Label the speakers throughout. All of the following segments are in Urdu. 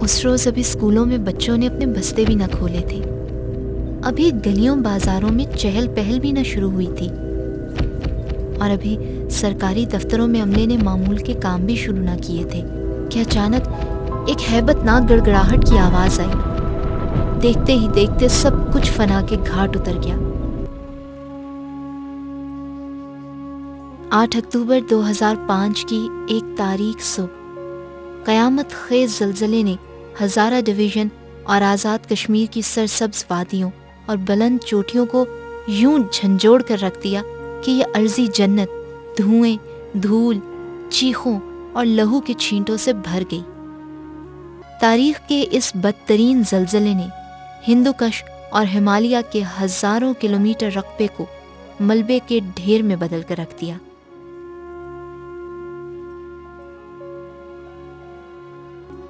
Speaker 1: اس روز ابھی اسکولوں میں بچوں نے اپنے بستے بھی نہ کھولے تھے، ابھی گلیوں بازاروں میں چہل پہل بھی نہ شروع ہوئی تھی، اور ابھی سرکاری دفتروں میں عملے نے معمول کے کام بھی شروع نہ کیے تھے کہ اچانک ایک ہیبت ناک گڑگڑاہٹ کی آواز آئی۔ دیکھتے ہی دیکھتے سب کچھ فنا کے گھاٹ اتر گیا۔ 8 اکتوبر 2005 کی ایک تاریک صبح قیامت خیز زلزلے نے ہزارہ ڈویژن اور آزاد کشمیر کی سرسبز وادیوں اور بلند چوٹیوں کو یوں جھنجھوڑ کر رکھ دیا کہ یہ عرضی جنت دھوئیں، دھول، چیخوں اور لہو کے چھینٹوں سے بھر گئی۔ تاریخ کے اس بدترین زلزلے نے ہندوکش اور ہمالیہ کے ہزاروں کلومیٹر رقبے کو ملبے کے ڈھیر میں بدل کر رکھ دیا۔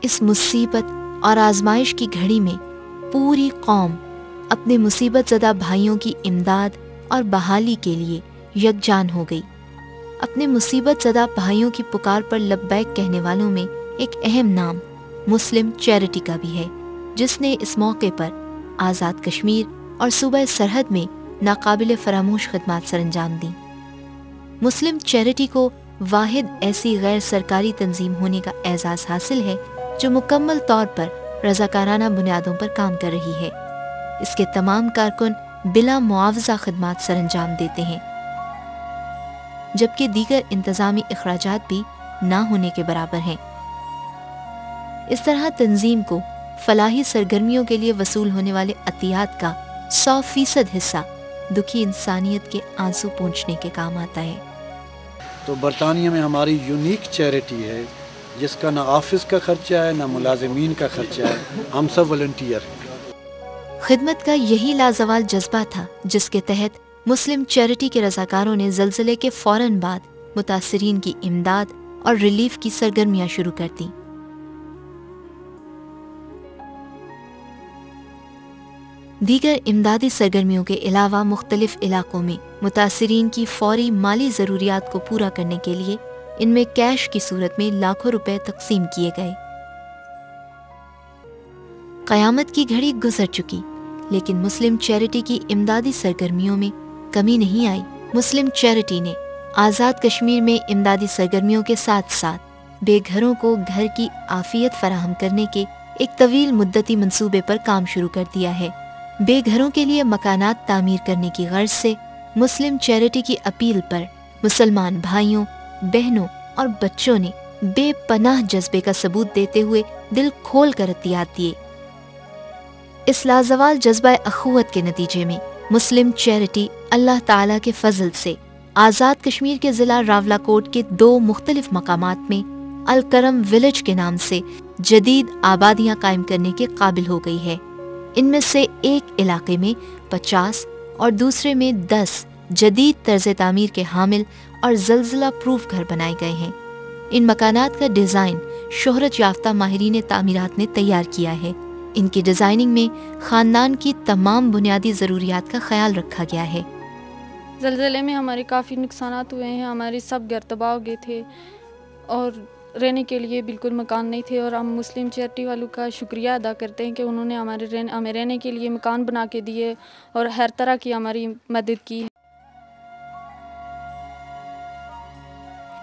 Speaker 1: اس مصیبت اور آزمائش کی گھڑی میں پوری قوم اپنے مصیبت زدہ بھائیوں کی امداد اور بحالی کے لیے یکجان ہو گئی۔ اپنے مصیبت زدہ بھائیوں کی پکار پر لبیک کہنے والوں میں ایک اہم نام مسلم چیریٹی کا بھی ہے، جس نے اس موقع پر آزاد کشمیر اور صوبہ سرحد میں ناقابل فراموش خدمات سر انجام دیں۔ مسلم چیریٹی کو واحد ایسی غیر سرکاری تنظیم ہونے کا اعزاز حاصل ہے جو مکمل طور پر رضاکارانہ بنیادوں پر کام کر رہی ہے۔ اس کے تمام کارکن بلا معاوضہ خدمات سر انجام دیتے ہیں، جبکہ دیگر انتظامی اخراجات بھی نہ ہونے کے برابر ہیں۔ اس طرح تنظیم کو فلاحی سرگرمیوں کے لیے وصول ہونے والے عطیات کا 100% حصہ دکھی انسانیت کے آنسو پونچھنے کے کام آتا ہے۔
Speaker 2: تو برطانیہ میں ہماری یونیک چیریٹی ہے جس کا نہ آفس کا خرچہ ہے نہ ملازمین کا خرچہ ہے، ہم سب والنٹیئر ہیں۔
Speaker 1: خدمت کا یہی لازوال جذبہ تھا جس کے تحت مسلم چیریٹی کے رضاکاروں نے زلزلے کے فوراً بعد متاثرین کی امداد اور ریلیف کی سرگرمیاں شروع کر دیں۔ دیگر امدادی سرگرمیوں کے علاوہ مختلف علاقوں میں متاثرین کی فوری مالی ضروریات کو پورا کرنے کے لیے ان میں کیش کی صورت میں لاکھوں روپے تقسیم کیے گئے۔ قیامت کی گھڑی گزر چکی، لیکن مسلم چیریٹی کی امدادی سرگرمیوں میں کمی نہیں آئی۔ مسلم چیریٹی نے آزاد کشمیر میں امدادی سرگرمیوں کے ساتھ ساتھ بے گھروں کو گھر کی عافیت فراہم کرنے کے ایک طویل مدتی منصوبے پر کام شروع کر دیا ہے۔ بے گھروں کے لیے مکانات تعمیر کرنے کی غرض سے مسلم چیریٹی کی اپیل پر مسلمان بھائیوں، بہنوں اور بچوں نے بے پناہ جذبے کا ثبوت دیتے ہوئے دل کھول کر عطیات دیے۔ اس لازوال جذبہ اخوت کے نتیجے میں مسلم چیریٹی اللہ تعالیٰ کے فضل سے آزاد کشمیر کے ضلع راولاکوٹ کے 2 مختلف مقامات میں الکرم ولیج کے نام سے جدید آبادیاں قائم کرنے کے قابل ہو گئی ہے۔ ان میں سے ایک علاقے میں 50 اور دوسرے میں 10 جدید طرز تعمیر کے حامل اور زلزلہ پروف گھر بنائے گئے ہیں۔ ان مکانات کا ڈیزائن شہرت یافتہ ماہرین تعمیرات نے تیار کیا ہے۔ ان کی ڈیزائننگ میں خاندان کی تمام بنیادی ضروریات کا خیال رکھا گیا ہے۔
Speaker 3: زلزلے میں ہمارے کافی نقصانات ہوئے ہیں، ہمارے سب گھر تباہ ہو گئے تھے اور رہنے کے لیے بالکل مکان نہیں تھے، اور ہم مسلم چیریٹی والوں کا شکریہ ادا کرتے ہیں کہ انہوں نے ہمیں رہنے کے لیے مکان بنا کے دیے اور ہر طرح کی ہماری مدد کی۔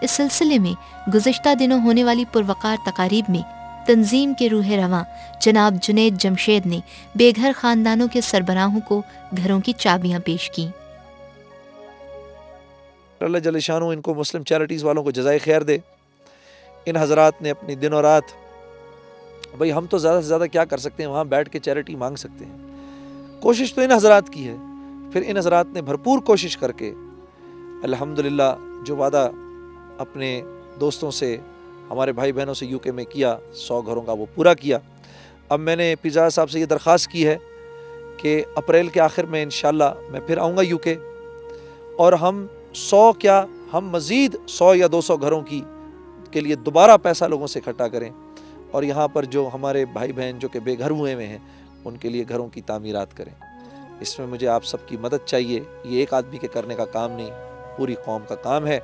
Speaker 1: اس سلسلے میں گزشتہ دنوں ہونے والی پروقار تقاریب میں تنظیم کے روح رواں جناب جنید جمشید نے بے گھر خاندانوں کے سربراہوں کو گھروں کی چابیاں پیش کیں۔
Speaker 4: اللہ جل شانہ ان کو مسلم چیریٹیز والوں کو جزائے خیر دے۔ ان حضرات نے اپنی دن اور رات، بھئی ہم تو زیادہ سے زیادہ کیا کر سکتے ہیں، وہاں بیٹھ کے چیریٹی مانگ سکتے ہیں، کوشش تو ان حضرات کی ہے۔ پھر ان حضرات نے بھرپور کوشش کر کے الحمدللہ جو وعدہ اپنے دوستوں سے، ہمارے بھائی بہنوں سے UK میں کیا 100 گھروں کا، وہ پورا کیا۔ اب میں نے پزا صاحب سے یہ درخواست کی ہے کہ اپریل کے آخر میں انشاءاللہ میں پھر آؤں گا UK، اور ہم 100 کیا، ہم مزید 100 یا 200 گھروں کے لیے دوبارہ پیسہ لوگوں سے اکٹھا کریں، اور یہاں پر جو ہمارے بھائی بہن جو کہ بے گھر ہوئے ہیں ان کے لیے گھروں کی تعمیرات کریں۔ اس میں مجھے آپ سب کی مدد چاہیے، یہ ایک آدمی کے کرنے کا کام نہیں، پوری قوم کا کام ہے۔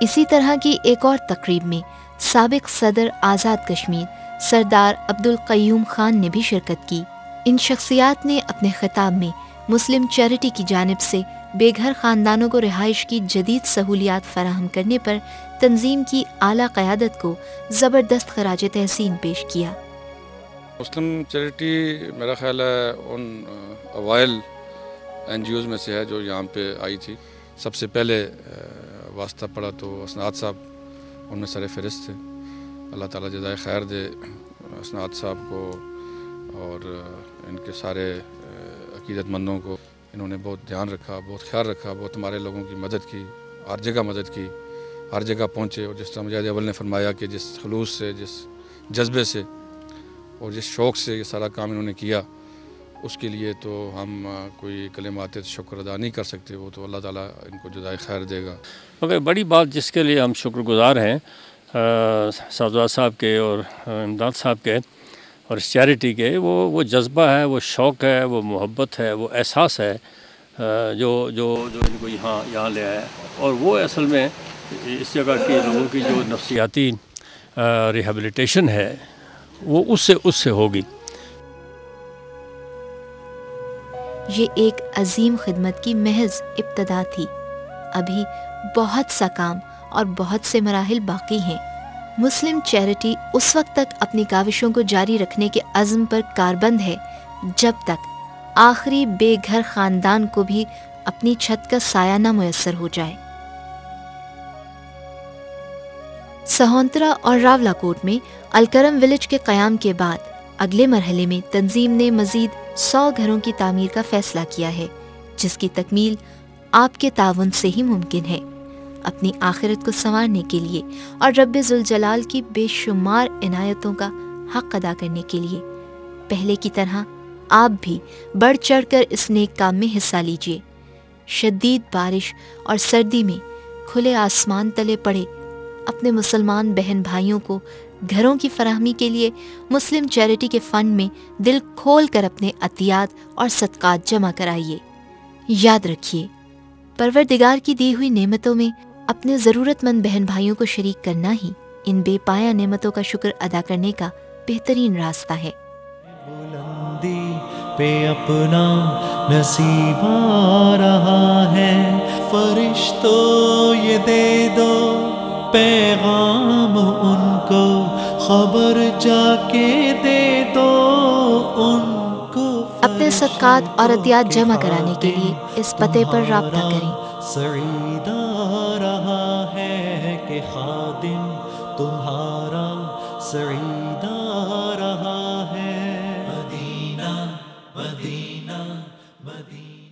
Speaker 1: اسی طرح کی ایک اور تقریب میں سابق صدر آزاد کشمیر سردار عبدالقیوم خان نے بھی شرکت کی۔ ان شخصیات نے اپنے خطاب میں مسلم چیریٹی کی جانب سے بے گھر خاندانوں کو رہائش کی جدید سہولیات فراہم کرنے پر تنظیم کی اعلیٰ قیادت کو زبردست خراج تحسین پیش کیا۔
Speaker 5: مسلم چیریٹی میرا خیال ہے ان اوائل این جی اوز میں سے ہے جو یہاں پہ آئی تھی۔ سب سے پہلے واسطہ پڑا تو اسناد صاحب ان میں سر فہرست تھے۔ اللہ تعالیٰ جزائے خیر دے اسناد صاحب کو اور ان کے سارے عقیدت مندوں کو۔ انہوں نے بہت دھیان رکھا، بہت خیال رکھا، بہت ہمارے لوگوں کی مدد کی، ہر جگہ مدد کی، ہر جگہ پہنچے۔ اور جس طرح مجاہد اول نے فرمایا کہ جس خلوص سے، جس جذبے سے اور جس شوق سے یہ سارا کام انہوں نے کیا، اس کے لیے تو ہم کوئی کلمات شکر ادا نہیں کر سکتے۔ وہ تو اللہ تعالیٰ ان کو جزائے خیر دے گا۔
Speaker 6: مگر بڑی بات جس کے لیے ہم شکر گزار ہیں سعدوات صاحب کے اور امداد صاحب کے اور اس چیریٹی کے، وہ جذبہ ہے، وہ شوق ہے، وہ محبت ہے، وہ احساس ہے جو ان کو یہاں لے آیا۔ اور وہ اصل میں اس جگہ کے لوگوں کی جو نفسیاتی ریہیبلیٹیشن ہے وہ اس سے ہوگی۔
Speaker 1: یہ ایک عظیم خدمت کی محض ابتدا تھی۔ ابھی بہت سا کام اور بہت سے مراحل باقی ہیں۔ مسلم چیریٹی اس وقت تک اپنی کاوشوں کو جاری رکھنے کے عزم پر کاربند ہے جب تک آخری بے گھر خاندان کو بھی اپنی چھت کا سایہ نہ میسر ہو جائے۔ سہونترا اور راولاکوٹ میں الکرم ولیج کے قیام کے بعد اگلے مرحلے میں تنظیم نے مزید 100 گھروں کی تعمیر کا فیصلہ کیا ہے، جس کی تکمیل آپ کے تعاون سے ہی ممکن ہے۔ اپنی آخرت کو سنوارنے کے لیے اور رب ذوالجلال کی بے شمار عنایتوں کا حق ادا کرنے کے لیے پہلے کی طرح آپ بھی بڑھ چڑھ کر اس نیک کام میں حصہ لیجیے۔ شدید بارش اور سردی میں کھلے آسمان تلے پڑے اپنے مسلمان بہن بھائیوں کو گھروں کی فراہمی کے لیے مسلم چیریٹی کے فنڈ میں دل کھول کر اپنے عطیات اور صدقات جمع کرائیے۔ یاد رکھیے، پروردگار کی دی ہوئی نعمتوں میں اپنے ضرورت مند بہن بھائیوں کو شریک کرنا ہی ان بے پایا نعمتوں کا شکر ادا کرنے کا بہترین راستہ ہے۔
Speaker 7: بلندی پہ اپنا نصیب آ رہا ہے، فرشتوں یہ دے دو پیغام ان کو، خبر جا کے دے دو ان کو۔
Speaker 1: اپنے صدقات اور عطیات جمع کرانے کے لیے اس پتے پر رابطہ کریں۔
Speaker 7: سعید آ رہا ہے کہ خادم تمہارا سعید آ رہا ہے۔ مدینہ مدینہ مدینہ۔